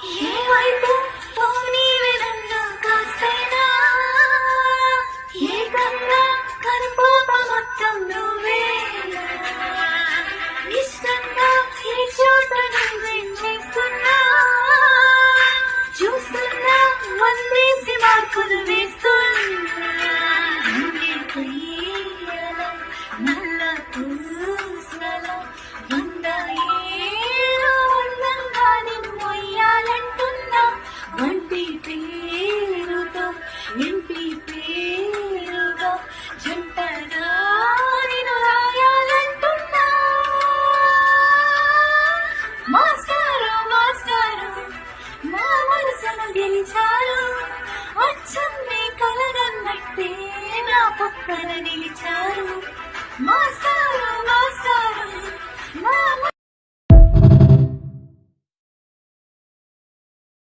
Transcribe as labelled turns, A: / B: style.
A: ఏ వైపు పోనీ విధంగా కాస్తైనా ఏకంగా కనుపాప మొత్తం నువ్వే ఇష్టంగా ఈ చోట నువ్వేం చేస్తున్నా చూస్తున్నా వందేసి మార్కులు వేస్తున్నా నల్ల పూసల వంద ఏళ్ళు అందంగా నిమ్మొయ్యాలంటున్నా వంటి పేరుతో ఇంటి పేరుగా జంటగా నిన్ను రాయాలంటున్నా మాస్టారు మాస్టారు నా మనసును గెలిచారు అచ్చం నీ కలగన్నట్టే నా పక్కన నిలిచారు మాస్టారు మాస్టారు నా